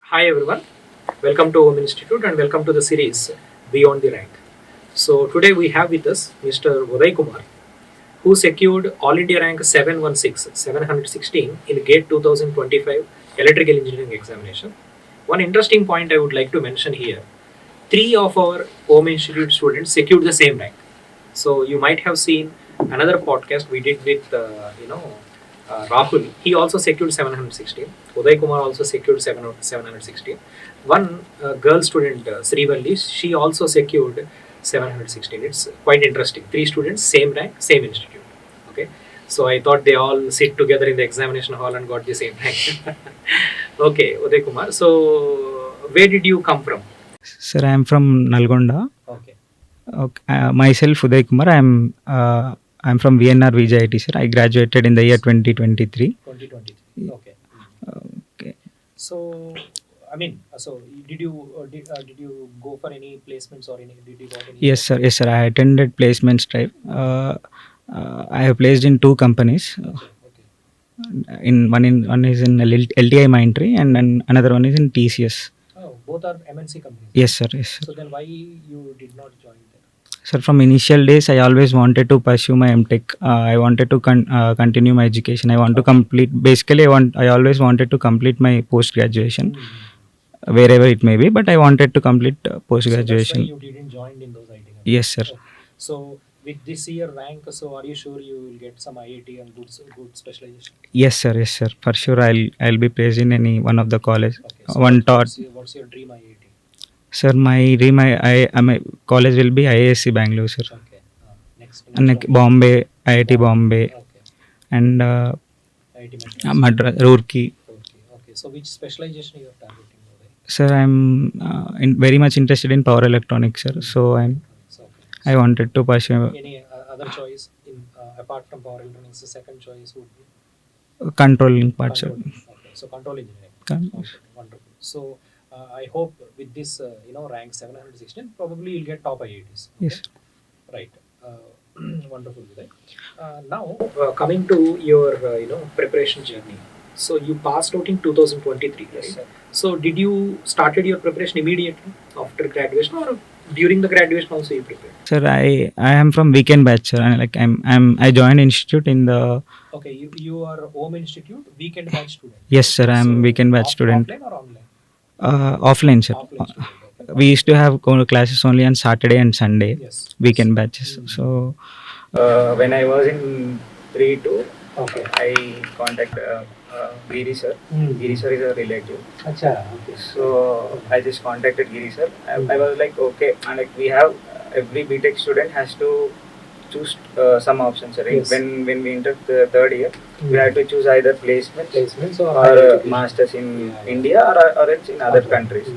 Hi everyone, welcome to Home Institute and welcome to the series Beyond the Rank. So today we have with us Mr. UDAY Kumar, who secured All India Rank 716 in GATE 2025 Electrical Engineering Examination. One interesting point I would like to mention here: three of our Home Institute students secured the same rank. So you might have seen another podcast we did with Rahul. He also secured 716. Uday Kumar also secured 716. One girl student, Srivalli, she also secured 716. It's quite interesting. Three students, same rank, same institute. Okay. So I thought they all sit together in the examination hall and got the same rank. Okay, Uday Kumar. So where did you come from? Sir, I am from Nalgonda. Okay. Okay. Myself, Uday Kumar. I'm from VNR VJIT, sir. I graduated in the year 2023. 2023. Okay. Okay. So, so did you go for any placements or any? Did you got any? Yes, sir. Yes, sir. I attended placements drive. I have placed in two companies. Okay. Okay. One is in LTI Mindtree, and then another one is in TCS. Oh, both are MNC companies. Yes, sir. Yes, sir. So then why you did not join there? Sir, from initial days, I always wanted to pursue my MTech. I wanted to continue my education. I want to complete. Basically, I always wanted to complete my post graduation, wherever it may be. But I wanted to complete post So that's why graduation. you didn't join in those IT companies. Yes, sir. Okay. So with this year rank, so are you sure you will get some IIT and good specialization? Yes, sir. Yes, sir. For sure, I'll be placed in any one of the college. Okay. So One thought, what's your dream IIT? sir. My dream, my college will be IISc Bangalore, sir. Okay. Next And like one. Bombay, IIT Bombay, Okay. and IIT Madras. Madras, Roorkee. Okay. Okay. So which specialization you are targeting? Sir, I'm very much interested in power electronics, sir. So I So wanted to pursue any other choice in apart from power electronics? The second choice would be controlling part, sir. control. Okay. So control engineering. Con- Okay. Wonderful. So I hope with this rank 716, probably you'll get top IITs. Okay? Yes. Right. Wonderful, Vijay. Now, coming to your preparation journey. So you passed out in 2023, right? Yes, so did you started your preparation immediately after graduation, or during the graduation also you prepared? Sir, I am from weekend batch, sir. And like I joined institute in the. Okay, you are home institute weekend batch student. Yes, sir. I am So weekend batch student. offline or online? Offline, sir. Offline student. Okay. We used to have classes only on Saturday and Sunday. Yes. Weekend batches. So when I was in 3-2, Okay. I contacted Giri sir. Giri sir is a relative. Acha. Okay. So I just contacted Giri sir. I was like, okay, and like we have every BTech student has to choose some options. Right? Yes. When we entered the third year, we had to choose either placements or or masters in India or else in other Okay. countries.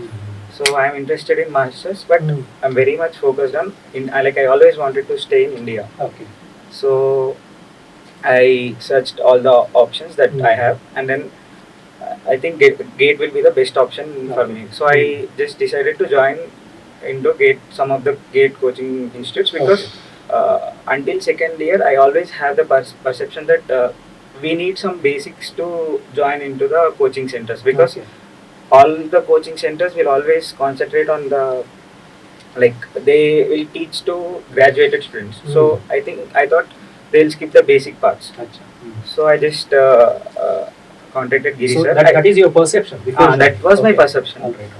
So I am interested in masters, but Mm. I'm very much focused on I always wanted to stay in India. Okay. So I searched all the options that I have, and then I think Gate will be the best option for me. So I just decided to join into Gate, some of the Gate coaching institutes, because until second year I always have the perception that we need some basics to join into the coaching centers, because all the coaching centers will always concentrate on the, like, they will teach to graduated students. So I thought they'll skip the basic parts. So I just contacted Giri So sir. that is your perception. That was my perception. All right.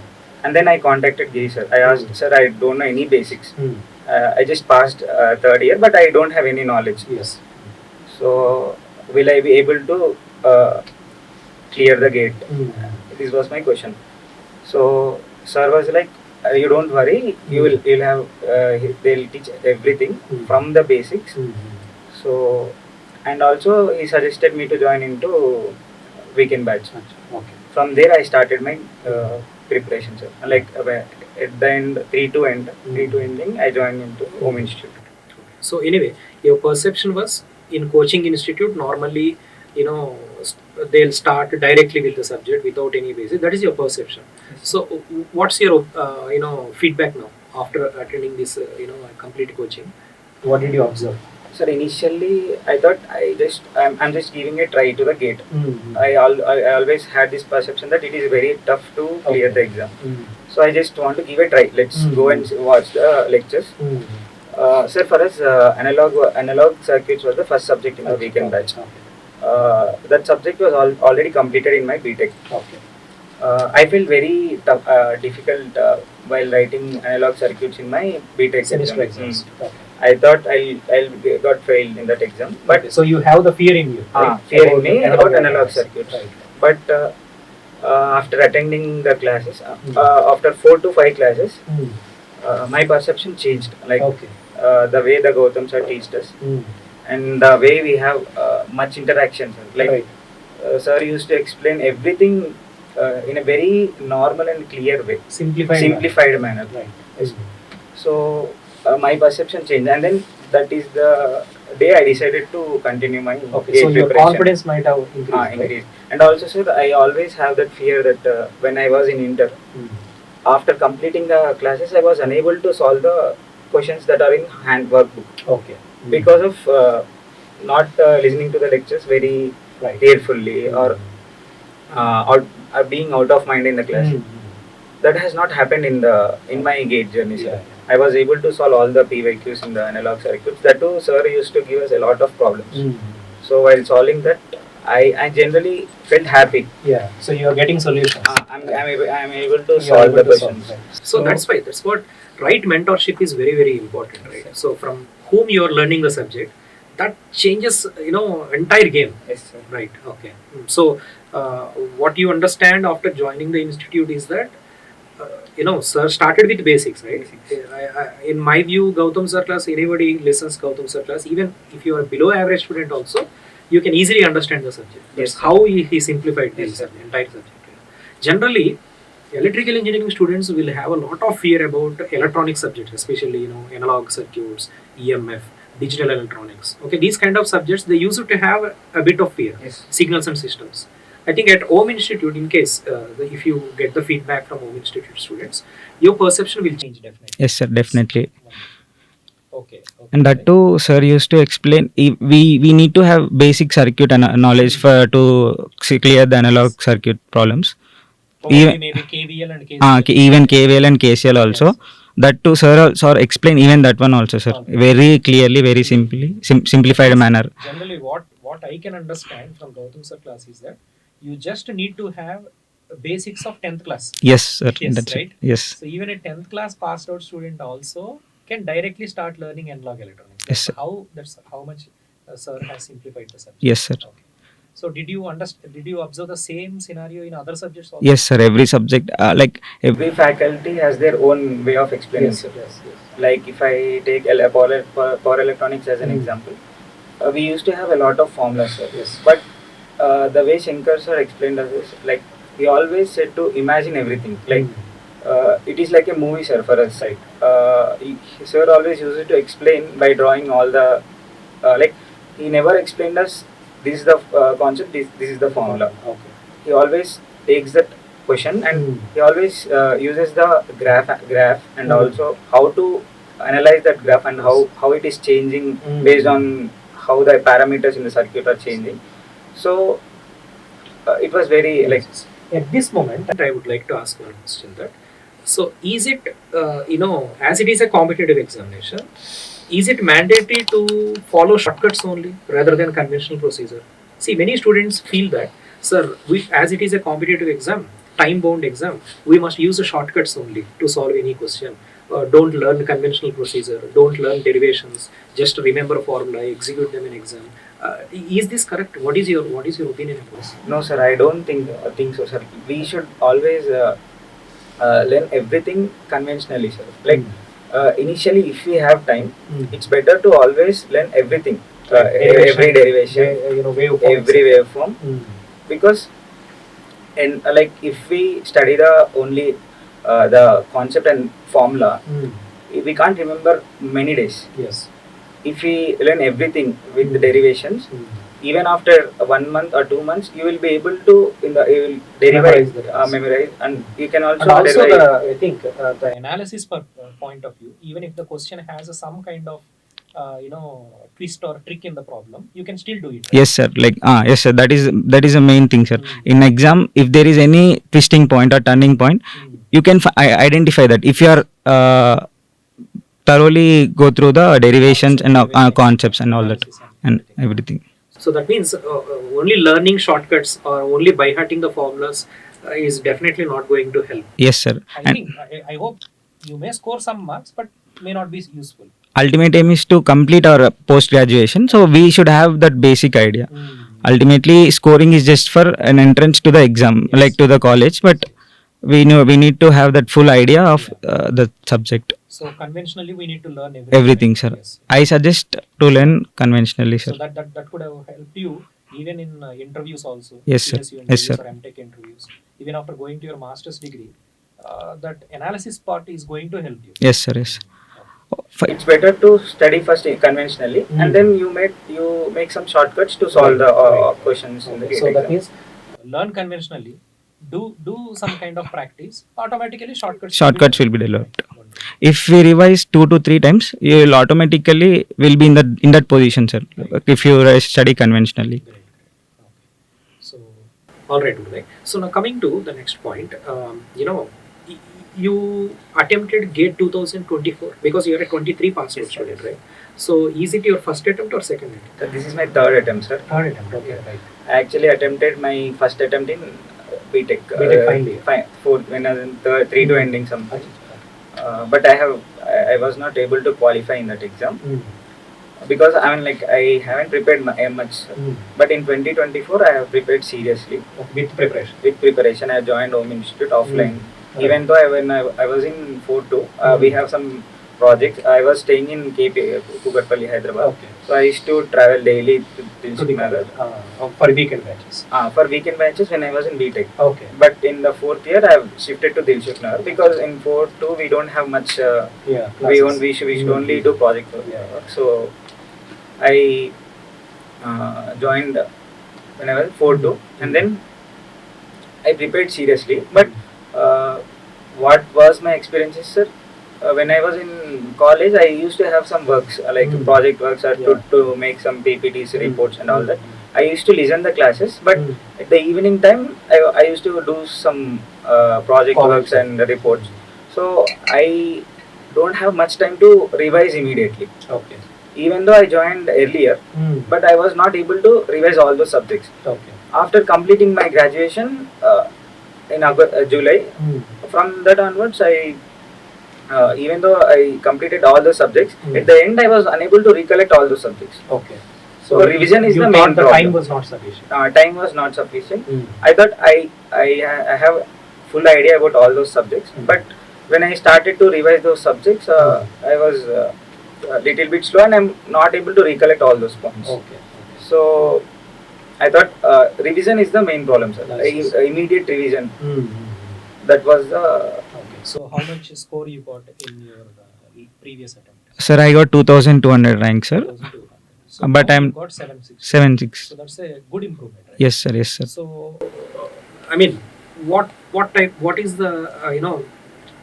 And then I contacted Giri sir. I asked, sir, I don't know any basics. I just passed third year, but I don't have any knowledge. Yes. So will I be able to clear the gate? This was my question. So sir was like, you don't worry, you'll have they'll teach everything from the basics. So, and also he suggested me to join into weekend batch. Okay. From there I started my preparation, sir. Like at the end, 3-2 ending, I joined into Home Institute. So anyway, your perception was in coaching institute normally, they'll start directly with the subject without any basis. That is your perception. So what's your feedback now after attending this complete coaching? What did you observe? Sir, initially I thought I'm just giving a try to the gate. I always had this perception that it is very tough to clear the exam. So I just want to give a try. Let's go and watch the lectures. Sir, for us, analog circuits was the first subject in the weekend batch. That subject was already completed in my BTech. I felt very tough, difficult while writing analog circuits in my BTech Semester exam. exams. Okay. I thought I'll got failed in that exam, but Okay, so you have the fear in you, right? fear in me about analog analog circuits. Right. But after attending the classes, after 4 to 5 classes, my perception changed. Like Okay. the way the Gautam sir teached us, and the way we have much interaction. Like Right. sir used to explain everything in a very normal and clear way, Simplified manner. Right. Yes. So my perception changed, and then that is the day I decided to continue my Okay, gate so your preparation. confidence might have increased. Right? Increased. And also, sir, I always have that fear that when I was in inter, after completing the classes, I was unable to solve the questions that are in hand workbook Okay. because of not listening to the lectures very Right. carefully, or being out of mind in the class. That has not happened in my gate journey, sir. Yeah. I was able to solve all the PYQs in the analog circuits. That too, sir used to give us a lot of problems. So while solving that, I generally felt happy. Yeah. So you are getting solutions. I'm able to You are solve able the to solve, questions. right. So that's why that's what right mentorship is very important, right? So from whom you are learning the subject, that changes entire game. Yes, sir. Right. Okay. So what you understand after joining the institute is that sir started with basics, right? In my view, Gautam sir class, anybody listens Gautam sir class, even if you are below average student also, you can easily understand the subject. That's how he simplified the entire subject. Generally, electrical engineering students will have a lot of fear about electronic subjects, especially analog circuits, EMF, digital electronics. Okay, these kind of subjects they used to have a bit of fear. Yes. Signals and systems. I think at OHM Institute, in case if you get the feedback from OHM Institute students, your perception will change definitely. Yes, sir, definitely. Okay. And that too, sir used to explain. We need to have basic circuit knowledge for to clear the analog circuit problems. Probably maybe KVL and KCL. Even KVL and KCL also. Yes. That too, sir explain even that one also, sir. Okay. Very clearly, very simply, simplified manner. Generally, what I can understand from Gautam sir class is that you just need to have basics of 10th class. Yes, sir. Yes, That's right? it. Yes. So even a 10th class passed out student also can directly start learning analog electronics. Yes, sir. That's how much sir has simplified the subject. Yes, sir. Okay. So did you observe the same scenario in other subjects also? Yes, sir. Every subject, like Every faculty has their own way of explaining. Yes, yes. Like if I take power electronics as an example, we used to have a lot of formulas, sir. Yes. But the way Shankar sir explained us is like he always said to imagine everything. Like it is like a movie, sir, for us. Right? Sir always used to explain by drawing all the like he never explained us. This is the concept. This is the formula. Okay. He always takes that question and he always uses the graph and also how to analyze that graph and how it is changing based on how the parameters in the circuit are changing. So it was very like at this moment I would like to ask one question that so is it as it is a competitive examination, is it mandatory to follow shortcuts only rather than conventional procedure? See, many students feel that, sir, as it is a competitive exam, time-bound exam, we must use the shortcuts only to solve any question. Don't learn conventional procedure, don't learn derivations, just remember formula, execute them in exam. Is this correct? What is your opinion on this? No, sir, I don't think so, sir. We should always learn everything conventionally, sir. Like initially, if we have time, it's better to always learn everything, every derivation, every waveform, because and like if we study the only the concept and formula, we can't remember many days. Yes. If we learn everything with the derivations, even after 1 month or 2 months, you will be able to memorize, and you can also. And also I think the analysis point of view, even if the question has some kind of twist or trick in the problem, you can still do it. Right? Yes, sir. Like, yes, sir. That is the main thing, sir. In exam, if there is any twisting point or turning point, you can identify that. If you are thoroughly go through the derivations and concepts and all that Analysis and everything. So that means only learning shortcuts or only by hearting the formulas is definitely not going to help. Yes, sir. I And think I hope you may score some marks, but may not be useful. ultimate aim is to complete our post graduation, so we should have that basic idea. Ultimately, scoring is just for an entrance to the exam, Yes. like to the college, but we know we need to have that full idea of the subject. So conventionally, we need to learn Everything, sir. Yes. I suggest to learn conventionally, sir. So that could have helped you even in interviews also. Yes, sir. PSU Yes, interviews sir. or MTech interviews. Even after going to your master's degree, that analysis part is going to help you. Yes, sir. Yes. It's better to study first conventionally, and then you make some shortcuts to solve the questions in the Okay. GATE So that exam. means learn conventionally, do some kind of practice. Automatically, Shortcuts will be developed. Wonderful. If we revise 2 to 3 times, you will automatically will be in that position, sir. If you study conventionally. Great. Okay. So, all right, Uday. So now coming to the next point, you attempted GATE 2024 because you are a 23 passed out Yes, sir. student, right? So is it your first attempt or second attempt? So this is my third attempt, sir. Third attempt. Okay, right. I actually attempted my first attempt in BTech. BTech final year. Fourth, when I was in third, 3-2 ending something. But I was not able to qualify in that exam because I mean like I haven't prepared much. But in 2024 I have prepared seriously. With preparation. With preparation, I joined Home Institute offline. Even though when I was in 4-2, we have some projects. I was staying in KP, Kugarpalli, Hyderabad. Okay. So I used to travel daily to Dilshuk For weekend batches. for weekend batches when I was in BTech. Okay. But in the fourth year, I have shifted to Dilshuk Nagar because in 4-2 we don't have much. Yeah. We should only do project work. Yeah. So I joined when I was 4-2, and then I prepared seriously. But what was my experiences, sir? When I was in college, I used to have some works like project works or to make some PPTs, reports, and all that. I used to listen the classes, but at the evening time, I used to do some project works and reports. So I don't have much time to revise immediately. Okay. Even though I joined earlier, but I was not able to revise all those subjects. Okay. After completing my graduation in July, from that onwards, even though I completed all the subjects, at the end I was unable to recollect all those subjects. Okay. So revision is you the thought main the problem. time was not sufficient. Time was not sufficient. I thought I have full idea about all those subjects, but when I started to revise those subjects, I was a little bit slow and I'm not able to recollect all those points. Okay. So I thought revision is the main problem, sir. Nice. Immediate revision. That was the. Okay. So how much score you got in your previous attempt? Sir, I got 2,200 rank, sir. 2200. So But now I'm you got 760. 7.6. So that's a good improvement, right? Yes, sir. Yes, sir. So, I mean, what is the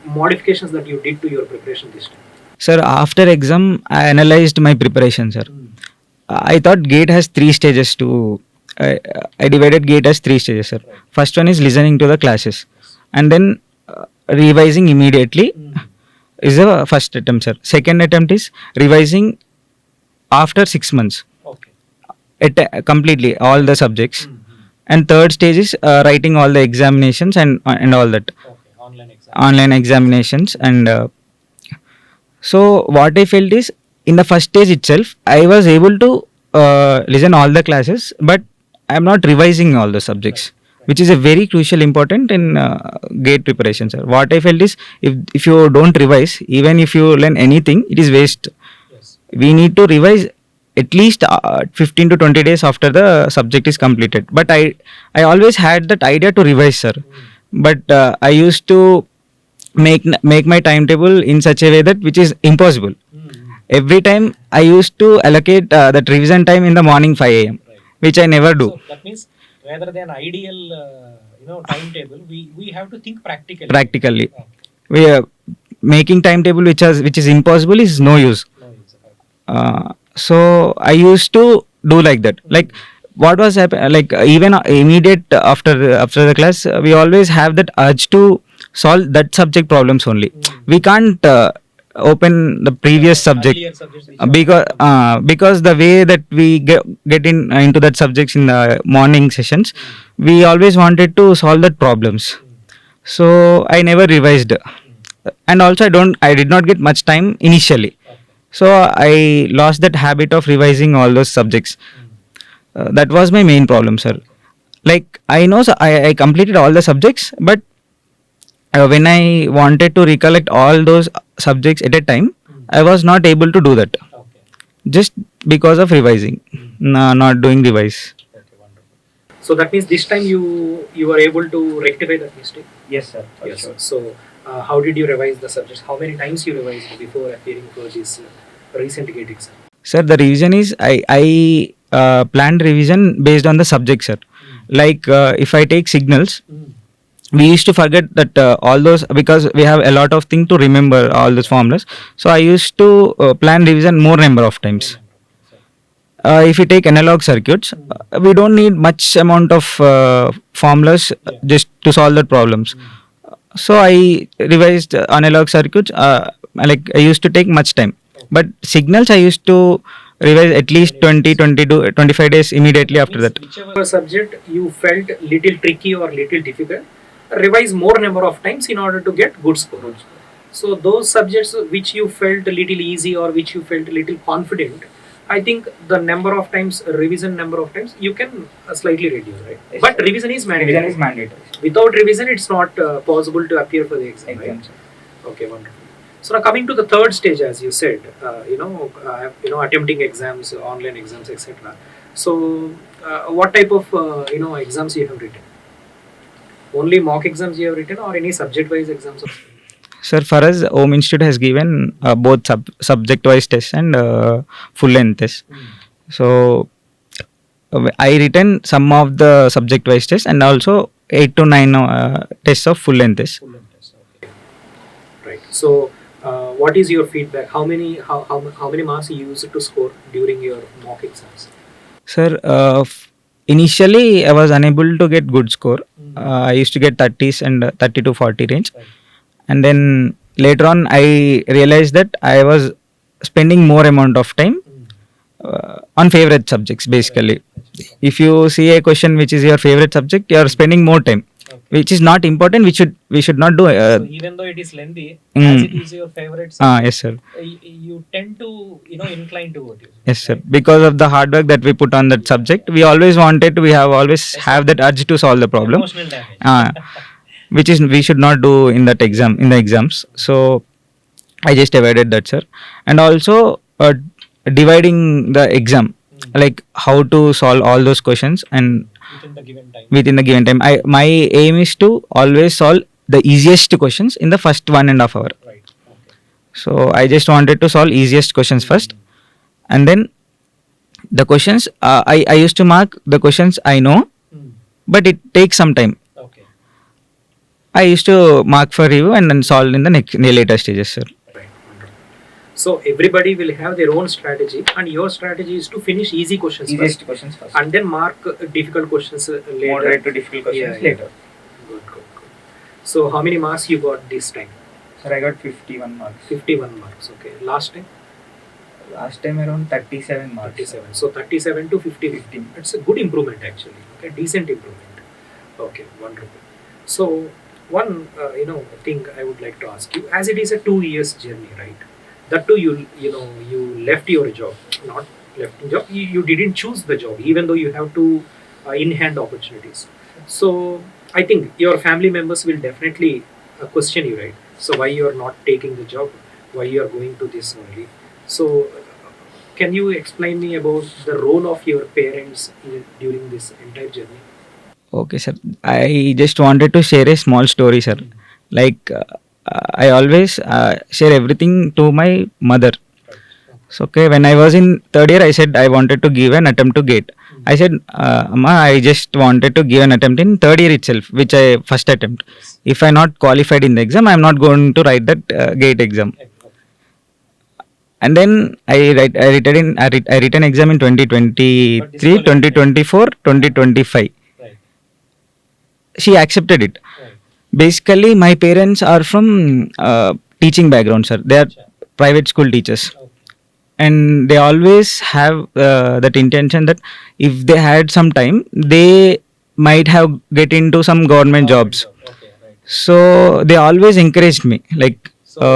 modifications that you did to your preparation this time? Sir, after exam, I analyzed my preparation, sir. I thought GATE has 3 stages to. I divided GATE as 3 stages, sir. Right. First one is listening to the classes, and then revising immediately is the first attempt, sir. Second attempt is revising after 6 months, Okay. completely all the subjects. And third stage is writing all the examinations and all that. Okay. Online exam. Online examinations. And so what I felt is, in the first stage itself I was able to listen all the classes, but I am not revising all the subjects, which is a very crucial important in GATE preparation, sir. What I felt is, if you don't revise, even if you learn anything, it is waste. Yes. We need to revise at least 15 to 20 days after the subject is completed. But I always had that idea to revise, sir. But I used to make my timetable in such a way that which is impossible. Every time I used to allocate that revision time in the morning 5 a.m., Right. which I never do. So that means rather than ideal, timetable, we have to think practically. Practically, Okay. we making timetable which is impossible is no use. No use. Okay. So I used to do like that. Like what was happen? Like even immediate after the class, we always have that urge to solve that subject problems only. We can't open the previous subject Earlier subjects which are because the way that we get in into that subjects in the morning sessions, we always wanted to solve that problems. So I never revised, and also I did not get much time initially, so I lost that habit of revising all those subjects. That was my main problem, sir. Like I know, I completed all the subjects, but when I wanted to recollect all those subjects at a time, I was not able to do that okay. just because of revising, not doing revise. Okay, wonderful. So that means this time you were able to rectify that mistake. Yes, sir. For Yes. sure. So how did you revise the subjects? How many times you revised before appearing for this recent gate exam? Sir, the revision is I planned revision based on the subject, sir. Like if I take signals, we used to forget that all those, because we have a lot of things to remember all those formulas. So I used to plan revision more number of times. If you take analog circuits, we don't need much amount of formulas just to solve the problems. So I revised analog circuits. Like I used to take much time, but signals I used to revise at least 20, 22, 25 days immediately after that. Whichever subject you felt little tricky or little difficult, revise more number of times in order to get good score. So those subjects which you felt a little easy or which you felt a little confident, I think the number of times, revision number of times, you can slightly reduce, right? Yes, But sir. revision is mandatory. Revision is mandatory. Without revision, it's not possible to appear for the exam, right? Exam, sir. Okay, wonderful. So now coming to the third stage, as you said, attempting exams, online exams, etc. So, what type of exams you have written? Only mock exams you have written, or any subject-wise exams? Sir, for us, OHM Institute has given both subject-wise tests and full-length tests. So I written some of the subject-wise tests and also 8 to 9 tests of full-length tests. Full-length tests. Okay. Right. So, what is your feedback? How many marks you used to score during your mock exams? Sir, initially I was unable to get good score. I used to get 30s and 30 to 40 range. Right. And then later on I realized that I was spending more amount of time on favorite subjects basically. If you see a question which is your favorite subject, you are spending more time, which is not important. We should not do. So even though it is lengthy, Mm. as it is your favorite subject, Yes, sir. You tend to incline toward it. Yes, sir. Because of the hard work that we put on that subject, we always have that urge to solve the problem, Emotional damage. which is we should not do in the exams. So I just avoided that, sir. And also dividing the exam, like how to solve all those questions and Within the given time. within the given time. My aim is to always solve the easiest questions in the first 1.5 hour. Right. Okay. So I just wanted to solve easiest questions first, and then the questions I used to mark the questions I know, but it takes some time. Okay. I used to mark for review and then solve in the later stages, sir. Right. Wonderful. So everybody will have their own strategy, and your strategy is to finish easy questions Easiest first, questions first. and then mark difficult questions later. Moderate to difficult questions Yeah. later. Good. So how many marks you got this time? Sir, I got 51 marks. 51 marks. Okay. Last time? Last time around 37 marks. 37. So 37 to 50. 50. It's a good improvement actually. Okay, decent improvement. Okay, wonderful. So one thing I would like to ask you, as it is a 2 years journey, right? That too, you left your job, not left your job. You didn't choose the job, even though you have two in-hand opportunities. So I think your family members will definitely question you, right? So why you are not taking the job? Why you are going to this only? So can you explain me about the role of your parents during this entire journey? Okay, sir. I just wanted to share a small story, sir. Like I always share everything to my mother. So okay, when I was in third year, I said I wanted to give an attempt to GATE. I said, Amma, I just wanted to give an attempt in third year itself, which I first attempt. If I not qualified in the exam, I am not going to write that GATE exam. And then I written exam in 2023, But this is only 2024, 2025. Right. She accepted it. Right. Basically, my parents are from teaching background, sir. They are Sure. private school teachers, Okay. and they always have that intention that if they had some time, they might have get into some government jobs. job. Okay. Right. So they always encouraged me, like. So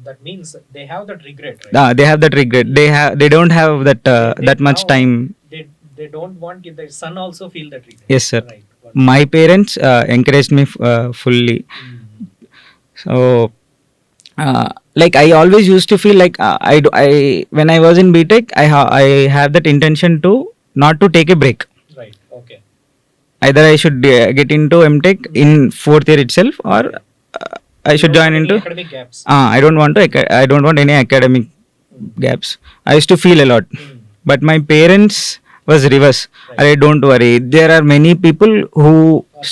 that means they have that regret, right? They have that regret. They don't have that that much now time. They don't want their son also feel that regret. Yes, sir. Right. My parents encouraged me fully. So, like I always used to feel like I when I was in BTech, I have that intention to not to take a break. Right. Okay. Either I should get into MTech in fourth year itself, or I should join into. Academic gaps. I don't want to. I don't want any academic gaps. I used to feel a lot, but my parents was reverse. Right. I don't worry. There are many people who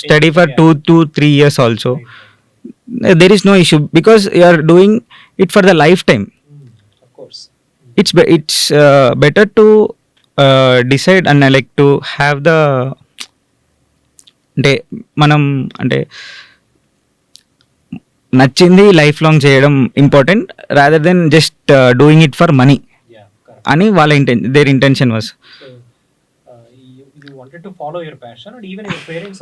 study for yeah. 2 to 3 years also. Right. There is no issue because you are doing it for the lifetime. Of course. It's better to decide and like to have the అంటే మనం అంటే నచ్చింది life long చేయడం important rather than just doing it for money Yeah. Correct. అని వాళ్ళ there intention was. So, you wanted to follow your passion, and even your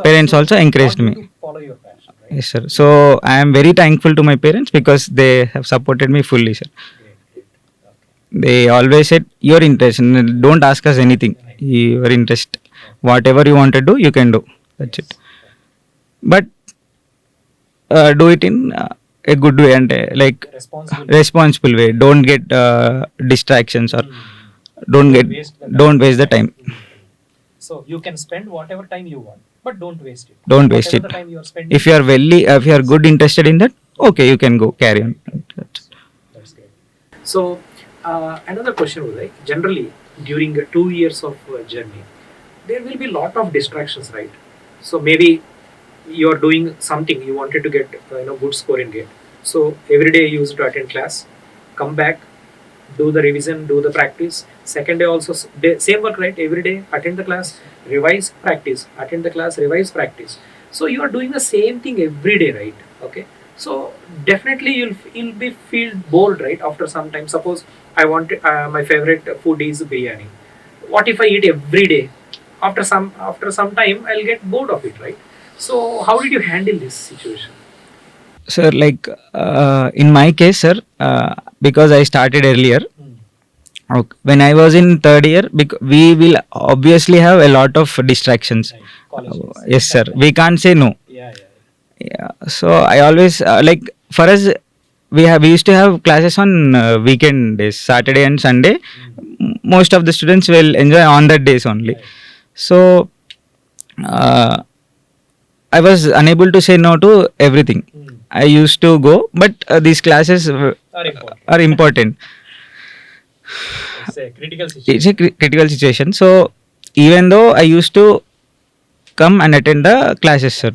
Parents also encouraged want me. you to follow your passion, right? Yes, sir. So I am very thankful to my parents because they have supported me fully, sir. Great. Great. Okay. They always said your interest, don't ask us anything. Your interest, whatever you want to do, you can do. That's it. But do it in a good way and like Responsible. responsible way. Don't get distractions or don't waste the time. So you can spend whatever time you want, but don't waste it. Don't waste Whatever it. the time you are spending. If you are good interested in that, okay, you can go carry on. That's it. That's great. So another question was like, generally during 2 years of journey, there will be lot of distractions, right? So maybe you are doing something, you wanted to get good score in GATE. So every day you used to attend class, come back, do the revision, do the practice. Second day also same work, right? Every day attend the class, revise, practice, attend the class, revise, practice. So you are doing the same thing every day, right? Okay. So definitely you'll be feel bored, right? After some time, suppose I want my favorite food is biryani. What if I eat every day? After some time I'll get bored of it, right? So how did you handle this situation? Sir, like in my case, sir, because I started earlier. Okay. When I was in third year, we will obviously have a lot of distractions. Right. College days. Yes, sir. We can't say no. Yeah. Yeah. So I always like for us, we used to have classes on weekend days, Saturday and Sunday. Most of the students will enjoy on that days only. Right. So I was unable to say no to everything. I used to go, but these classes Are important. are important. It's a critical situation. It's a critical situation. So even though I used to come and attend the classes, sir,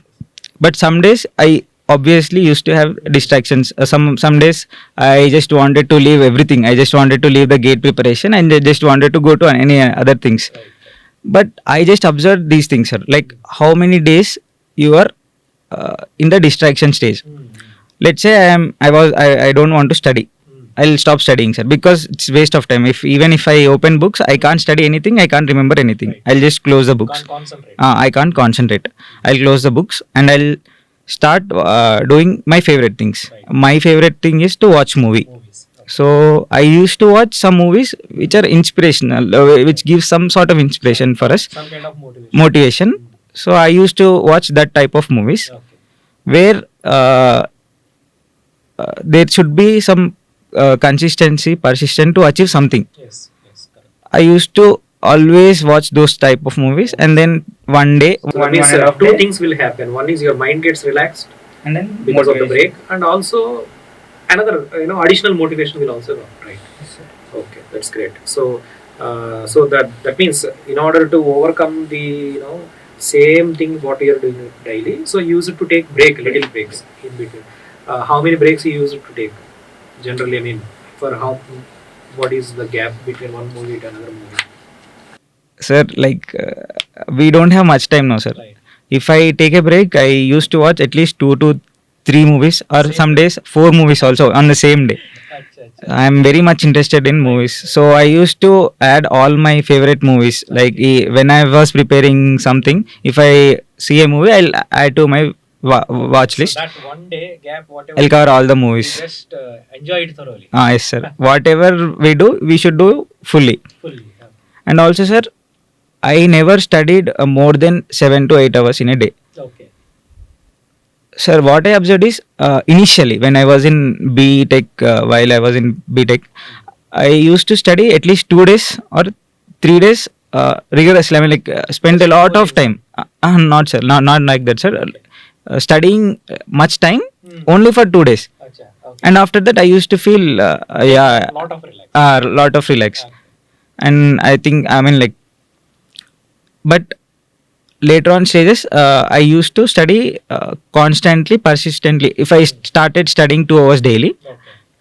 but some days I obviously used to have distractions. Some days I just wanted to leave everything. I just wanted to leave the GATE preparation and I just wanted to go to any other things. Right. But I just observed these things, sir. Like how many days you are in the distraction stage. Let's say I don't want to study. I'll stop studying, sir, because it's waste of time. Even if I open books, I can't study anything. I can't remember anything. Right. I'll just close the books. Can't concentrate. I can't concentrate. I'll close the books and I'll start doing my favorite things. Right. My favorite thing is to watch movie. Movies. Okay. So I used to watch some movies which are inspirational, which give some sort of inspiration for us, Some kind of motivation. So I used to watch that type of movies Okay. where there should be some consistency, persistent to achieve something. Yes. Correct. I used to always watch those type of movies, and then one day, So that means two things will happen. One is your mind gets relaxed And then because of the break, and also another additional motivation will also come, right? Okay, that's great. So so that means in order to overcome the same thing what you are doing daily, so you use it to take little breaks in between. How many breaks you use it to take generally? I mean, for how What is the gap between one movie to another movie? Sir, like we don't have much time now, sir. Right. If I take a break, I used to watch at least 2 to 3 movies, or Same some day. days 4 movies also on the same day. Acha, acha. I am very much interested in movies, so I used to add all my favorite movies. Like when I was preparing something, if I see a movie, I'll add to my watch So list. that one day gap, whatever I'll cover all the you movies. just enjoy it thoroughly, Yes, sir. Whatever we do, we should do fully. fully. Yeah. And also, sir, I never studied more than 7 to 8 hours in a day. Okay. Sir, what I observed is initially when I was in B Tech, while I was in B Tech, I used to study at least 2 days or 3 days rigorously. I mean, like spend a Just lot of devoting. time. Not sir, not like that, sir. Studying much time Hmm. only for 2 days, Acha. Okay. and after that I used to feel yeah, Lot of relax. a lot of relax. Okay. And I think, I mean, like, but later on stages, I used to study constantly, persistently. If I started studying 2 hours daily, Okay.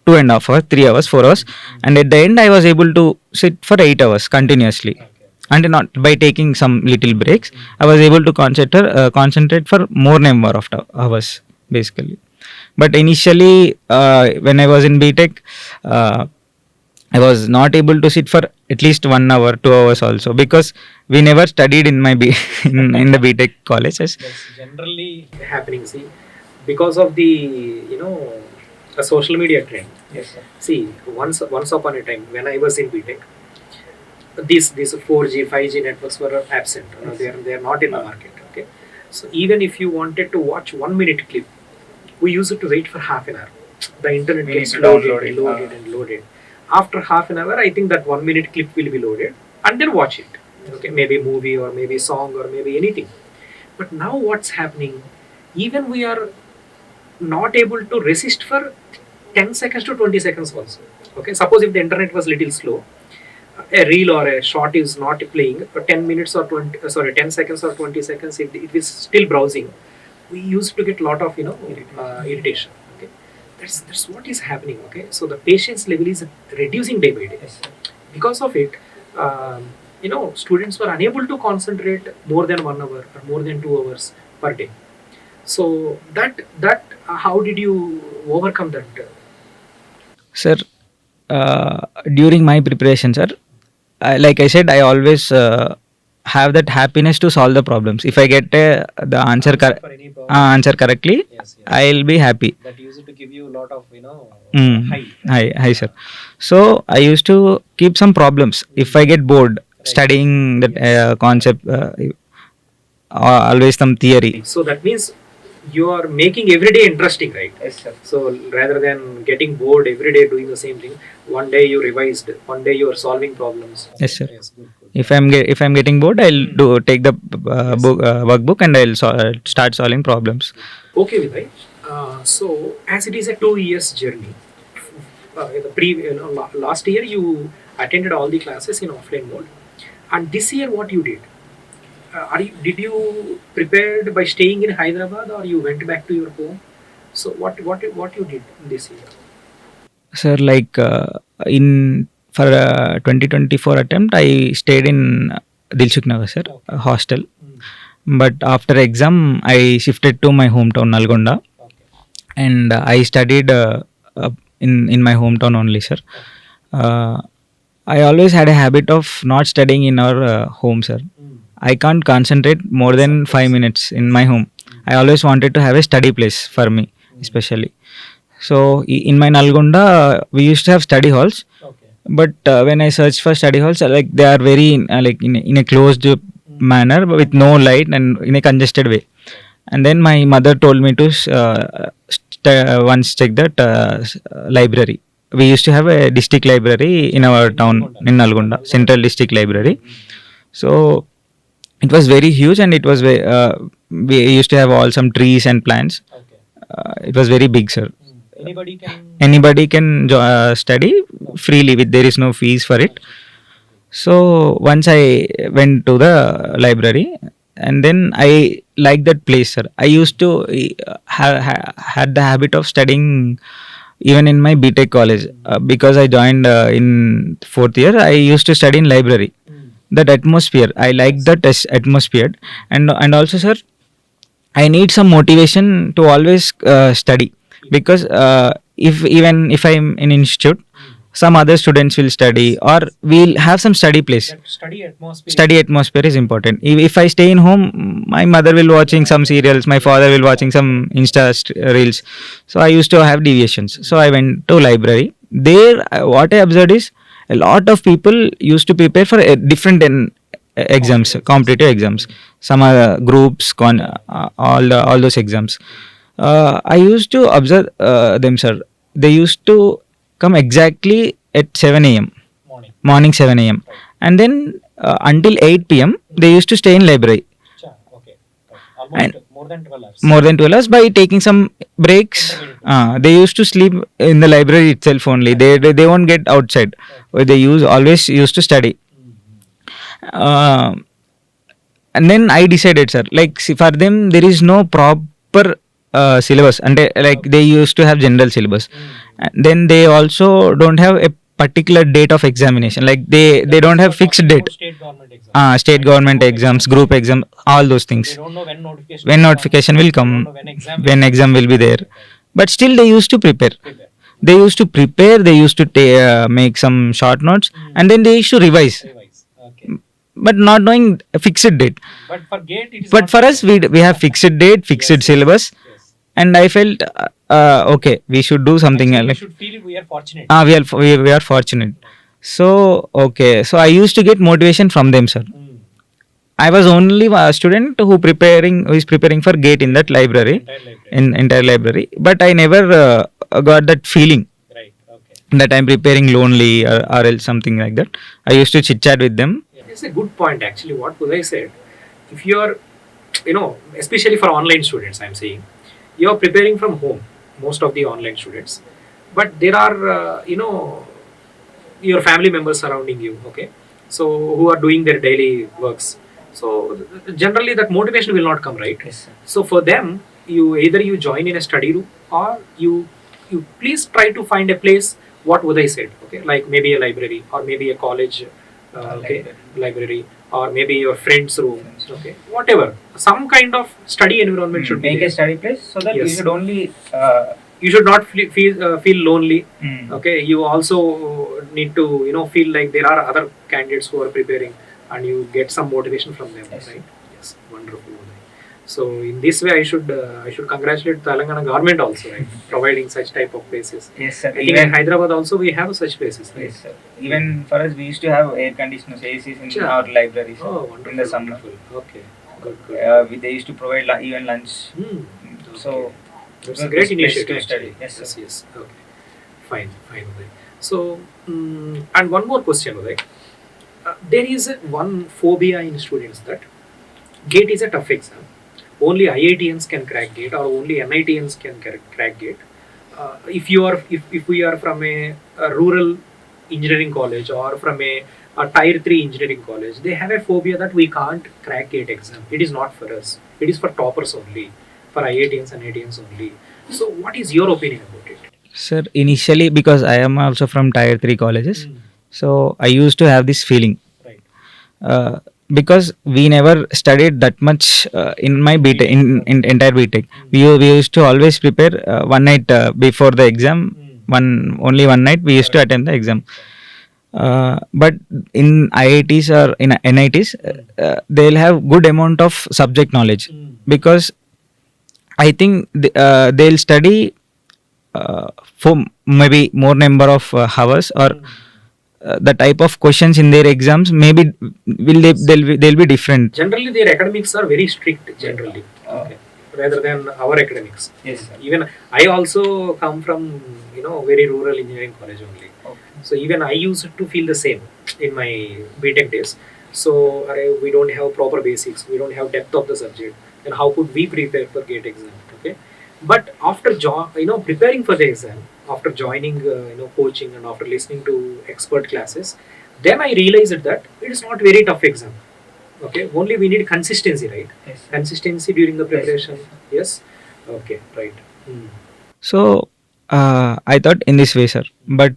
2.5 hours, 3 hours, 4 hours, and at the end I was able to sit for 8 hours continuously. Okay. And not by taking some little breaks, I was able to concentrate for more number of hours basically. But initially, when I was in BTech, I was not able to sit for at least 1 hour, 2 hours also, because we never studied in my in the BTech colleges. That's generally happening. See, because of the a social media trend. Yes, sir. See, once upon a time when I was in BTech, these 4G, 5G networks were absent. Yes. They are not in the market. Okay, so even if you wanted to watch 1 minute clip, we used to wait for half an hour. The internet We gets need to loaded, download it. loaded, and loaded. After half an hour, I think that 1 minute clip will be loaded, and then watch it. Okay, maybe movie or maybe song or maybe anything. But now what's happening? Even we are not able to resist for 10 seconds to 20 seconds also. Okay, suppose if the internet was little slow, a reel or a short is not playing for 10 minutes or 20, 10 seconds or 20 seconds, if it is still browsing, we used to get lot of irritation. Okay, that's what is happening. Okay, so the patience level is reducing day by day. Yes, sir. Because of it, students were unable to concentrate more than 1 hour or more than 2 hours per day. So how did you overcome that? Sir, during my preparation, sir, like I said, I always have that happiness to solve the problems. If I get the answer For any problem? answer correctly, Yes, yes. I'll be happy. That used to give you a lot of Mm. high. Hi, sir. So I used to keep some problems. If I get bored studying that concept, always some theory. So that means you are making every day interesting, right? Yes, sir. So rather than getting bored every day doing the same thing, one day you revised, one day you are solving problems. Yes, sir. Yes, good, good. If I'm getting bored, I'll take the workbook, and I'll start solving problems. Okay, Vidhay. So as it is a 2 years journey, last year you attended all the classes in offline mode, and this year what you did? Did you prepared by staying in Hyderabad or you went back to your home? So what you did this year? Sir, like in for 2024 attempt, I stayed in Dilshuk Nagar, sir, Okay. a hostel. Mm. But after exam, I shifted to my hometown Nalgonda, Okay. and I studied in my hometown only, sir. Uh, I always had a habit of not studying in our home, sir. Mm. I can't concentrate more than 5 minutes in my home. I always wanted to have a study place for me, especially. So in my Nalgonda, we used to have study halls, Okay. but when I searched for study halls, like they are very like in a closed manner, but with no light and in a congested way. And then my mother told me to once check that library. We used to have a district library in our town in Nalgonda, Central District Library. So it was very huge, and we used to have all some trees and plants. Okay. It was very big, sir. Anybody can. Anybody can study freely, with there is no fees for it. So once I went to the library, and then I liked that place, sir. I used to had the habit of studying even in my BTech college, because I joined in fourth year. I used to study in library. That atmosphere, I like that atmosphere. And also, sir, I need some motivation to always study, because if even if I'm in institute, some other students will study, or we'll have some study place. That study atmosphere. Study atmosphere is important. If I stay in home, my mother will watching some serials, my father will watching some reels. So I used to have deviations. So I went to library. There, what I observed is a lot of people used to prepare for a different exams, competitive exams, some groups, all those exams. I used to observe them, sir. They used to come exactly at 7 a.m. Morning. morning 7 a.m. And then until 8 p.m. they used to stay in library. Okay. Almost And more than 12 hours. more than 12 hours by taking some breaks. Intermediate They used to sleep in the library itself only. They won't get outside. They always used to study. Uh, and then I decided, sir, like, see, for them there is no proper syllabus, and like they used to have general syllabus. And then they also don't have a particular date of examination, like they don't have fixed date. State government exam. State government exams, group exam, all those They things. don't know When notification will They don't come, know when exam. when exam will be there. But still they used to prepare. Prepare. They used to make some short notes, and then they used to revise, Revise. Okay. but not knowing a fixed date. But for GATE, it is But not for like us, that. we have fixed date, fixed Yes, yes, syllabus. yes. And I felt okay, we should do something Actually, we like should feel we are fortunate. we are fortunate. So okay, so I used to get motivation from them, sir. I was only a student who is preparing for GATE in that library, Entire library. in entire library. But I never got that feeling Right. Okay. that I'm preparing lonely, or else something like that. I used to chit chat with them. It's a good point actually. What Uday said. If you are, especially for online students, I'm saying, you are preparing from home. Most of the online students, but there are, your family members surrounding you. Okay, so who are doing their daily works. So generally, that motivation will not come, right? Yes, sir. So for them, you join in a study room, or you please try to find a place. What Uday said, okay, like maybe a library or maybe a college, okay, library, or maybe your friend's room, okay, whatever. Some kind of study environment should be Make there. a study place so that you Yes. should only You should not feel lonely. mm, Okay, you also need to feel like there are other candidates who are preparing, and you get some motivation from them. Yes. Right? Yes, wonderful. So in this way, I should congratulate Telangana government also, right, providing such type of places. yes, sir. I think in Hyderabad also we have such places, right? Yes, sir. Even for us, we used to have air conditioners, ACs in Sure. our libraries Oh, wonderful. in the summer. Wonderful. Okay, good. They used to provide even lunch. Hmm. So It's it was a great best place initiative to study. actually. Yes, sir. Yes. Okay. Fine. Uday. So, and one more question, Uday. There is one phobia in students that GATE is a tough exam. Only IITians can crack GATE, or only NITians can crack GATE. If we are from a rural engineering college, or from a tier 3 engineering college, they have a phobia that we can't crack GATE exam. It is not for us. It is for toppers only, for IITians and NITians only. So what is your opinion about it? Sir, initially, because I am also from tier 3 colleges, so I used to have this feeling. Right. Because we never studied that much in my BTech, in entire BTech. We used to always prepare one night before the exam. Only one night we used to attend the exam. But in IITs or in NITs, they'll have good amount of subject knowledge, because I think they'll study for maybe more number of hours, or the type of questions in their exams maybe they'll be different. Generally, their academics are very strict. Generally, okay, rather than our academics. Yes, sir. Even I also come from very rural engineering college only. Okay. So even I used to feel the same in my BTech days. So we don't have proper basics. We don't have depth of the subject. Then how could we prepare for GATE exam? Okay, but after preparing for the exam, after joining coaching, and after listening to expert classes, then I realized that it is not very tough exam. Okay, only we need consistency, right? Yes, sir. Consistency during the Yes. preparation. Yes. Okay. Right. So I thought in this way, sir. But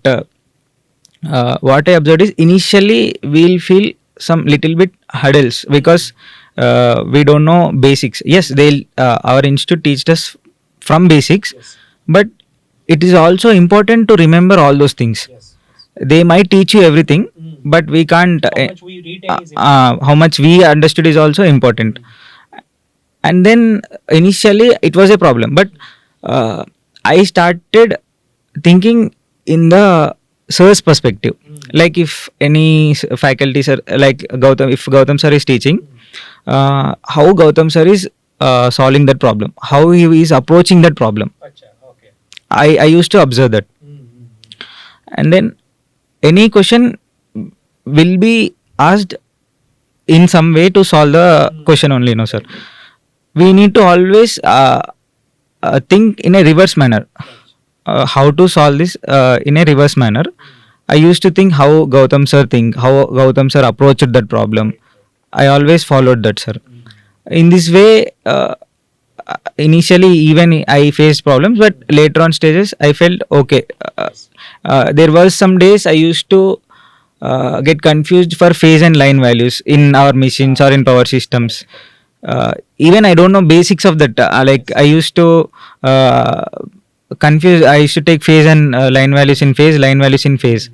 what I observed is initially we'll feel some little bit hurdles because we don't know basics. Yes, they'll our institute teaches us from basics, Yes. but it is also important to remember all those things. Yes. They might teach you everything, Mm. but we can't. How much we retain is important. How much we understood is also important. And then initially it was a problem, but uh, I started thinking in the sir's perspective. Like if any faculty sir, like Gautam, if Gautam sir is teaching, how Gautam sir is solving that problem, how he is approaching that problem. Acha, okay. I used to observe that. And then any question will be asked in some way to solve the question only, no sir. We need to always think in a reverse manner. How to solve this in a reverse manner. I used to think how Gautam sir think, how Gautam sir approached that problem. I always followed that, sir. In this way, initially even I faced problems, but later on stages I felt okay. There was some days I used to get confused for phase and line values in our machines or in power systems. Even I don't know basics of that. Like I used to confuse. I used to take phase and line values in phase, line values in phase.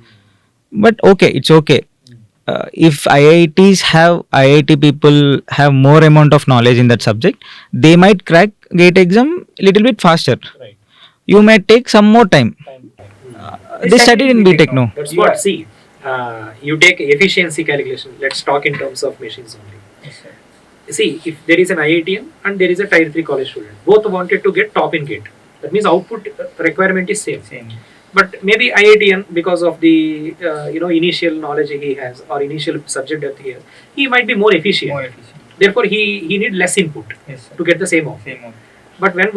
But okay, it's okay. If IIT people have more amount of knowledge in that subject, they might crack gate exam little bit faster. Right. You may take some more time. They studied in BTech, no. That's Yeah. what. See, you take efficiency calculation. Let's talk in terms of machines only. See, if there is an IITM and there is a Tier 3 college student, both wanted to get top in gate. That means output requirement is same. But maybe IITM, because of the initial knowledge he has or initial subject depth he has, he might be more efficient. Therefore, he need less input to get the same output. But when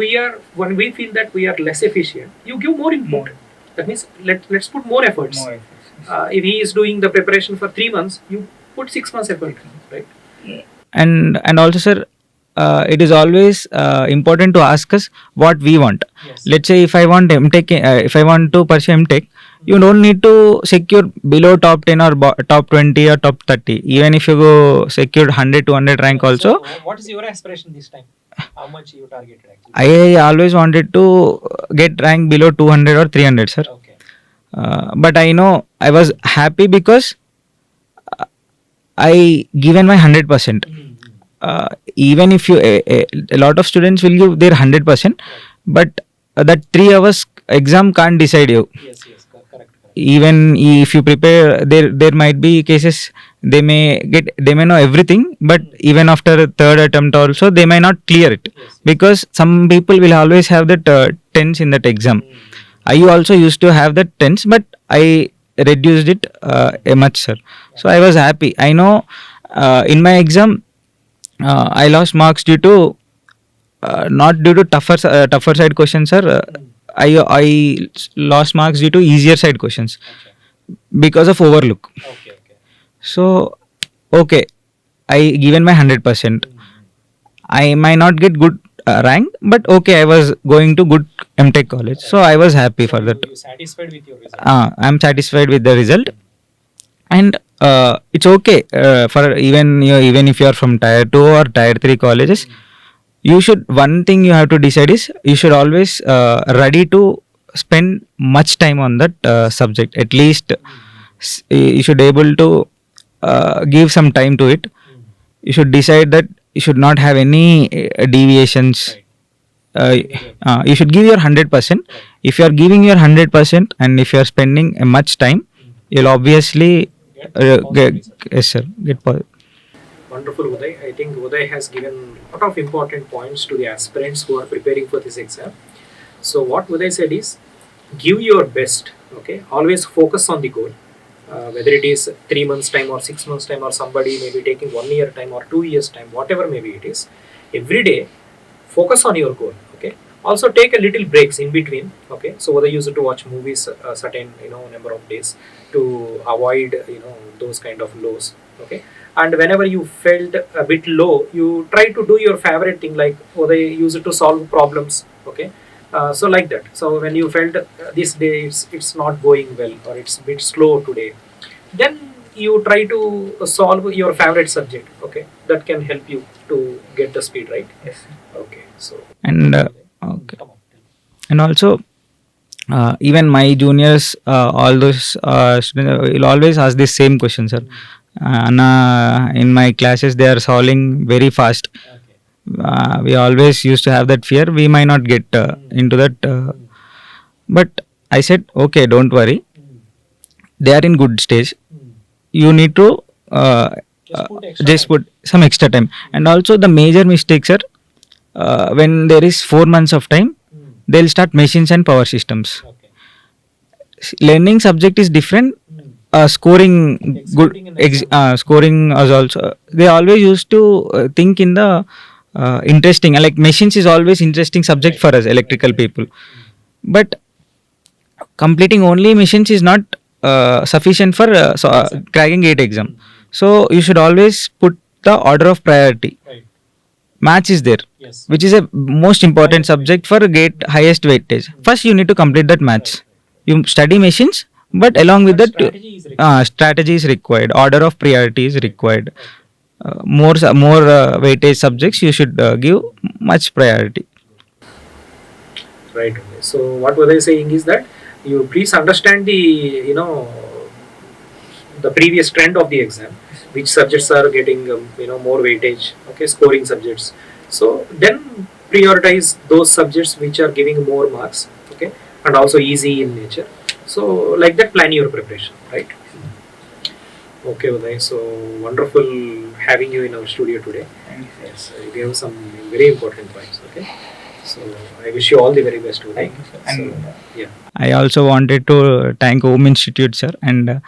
we feel that we are less efficient, you give more input. That means let's put more efforts. If he is doing the preparation for 3 months, you put 6 months effort, right? And also, sir, it is always important to ask us what we want. Yes. Let's say if I want MTech, if I want to pursue MTech, you don't need to secure below top 10 or top 20 or top 30. Even if you go secure 100 200 rank also. So, what is your aspiration this time? How much you targeted actually? I always wanted to get rank below 200 or 300, sir. Okay. But I know I was happy because I given my 100%. Even if you a lot of students will give their 100%, but that 3 hours exam can't decide you. Yes, correct. Even if you prepare, there might be cases they may know everything, but even after a third attempt also they may not clear it. Yes. Because some people will always have that tens in that exam. I also used to have that tens, but I reduced it a much, sir. So I was happy. I know in my exam I lost marks due to not due to tougher side questions, sir. I lost marks due to easier side questions because of overlook. Okay. So okay, I given my 100%. I might not get good rank, but okay, I was going to good MTech college, so I was happy for that. You satisfied with your result? I'm satisfied with the result, and it's okay for even if you are from Tier 2 or Tier 3 colleges. You should, one thing you have to decide is you should always ready to spend much time on that subject. At least you should able to give some time to it. You should decide that you should not have any deviations. You should give your 100%. If you are giving your 100% and if you are spending much time, you'll obviously yes sir, get positive. Wonderful, Uday. I think Uday has given a lot of important points to the aspirants who are preparing for this exam. So what Uday said is, give your best. Okay, always focus on the goal. Whether it is 3 months time or 6 months time, or somebody may be taking 1 year time or 2 years time, whatever maybe it is. Every day, focus on your goal. Okay. Also take a little breaks in between. Okay. So Uday used to watch movies a certain number of days to avoid those kind of lows. Okay. And whenever you felt a bit low, you try to do your favorite thing, like they use it to solve problems. Okay. So like that. So when you felt this day it's not going well or it's a bit slow today, then you try to solve your favorite subject. Okay, that can help you to get the speed right. Yes. Okay, so And okay. And also even my juniors, all those students will always ask this same question, sir. Anna, in my classes they are solving very fast. We always used to have that fear we might not get into that, but I said okay, don't worry, they are in good stage. You need to uh, just put some extra time. And also the major mistakes are when there is 4 months of time, they'll start machines and power systems. Learning subject is different. Scoring good scoring is also, they always used to think in the interesting, like machines is always interesting subject for us electrical people, but completing only machines is not sufficient for cracking gate exam. So you should always put the order of priority. Maths is there, which is a most important subject for gate highest weightage. First you need to complete that maths. You study machines, but along with that strategy is required, order of priority is required. More weightage subjects you should give much priority. right. Okay. So what was I saying is that you please understand the, you know, the previous trend of the exam, which subjects are getting more weightage. Okay, scoring subjects. So then prioritize those subjects which are giving more marks. Okay, and also easy in nature. So like that, plan your preparation. Right. Okay, Uday. So wonderful having you in our studio today. Thank you, sir. Yes, you gave some very important points. Okay. So I wish you all the very best, Uday. Thank you, sir. And So, yeah. I also wanted to thank Home Institute, sir, and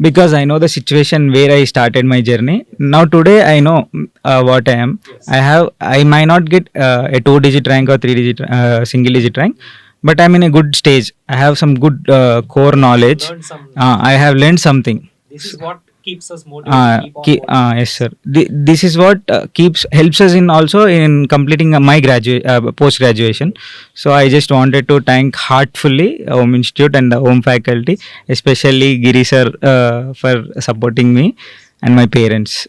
because I know the situation where I started my journey. Now today I know what I am. Yes. I might not get a 2-digit rank or 3-digit single digit rank, but I'm in a good stage. I have some good core knowledge. Learn some. I have learned something. This is what keeps us motivated. Keep on motivated. Yes, sir. This is what helps us in also in completing my graduate post graduation. So I just wanted to thank heartfully Home Institute and the Home faculty, especially Giri sir, for supporting me and my parents.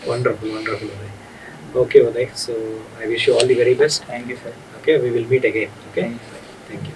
Wonderful, wonderful, Uday. Okay, Uday. So I wish you all the very best. thank you, sir. Okay, we will meet again. Okay, Thank you, sir. thank you.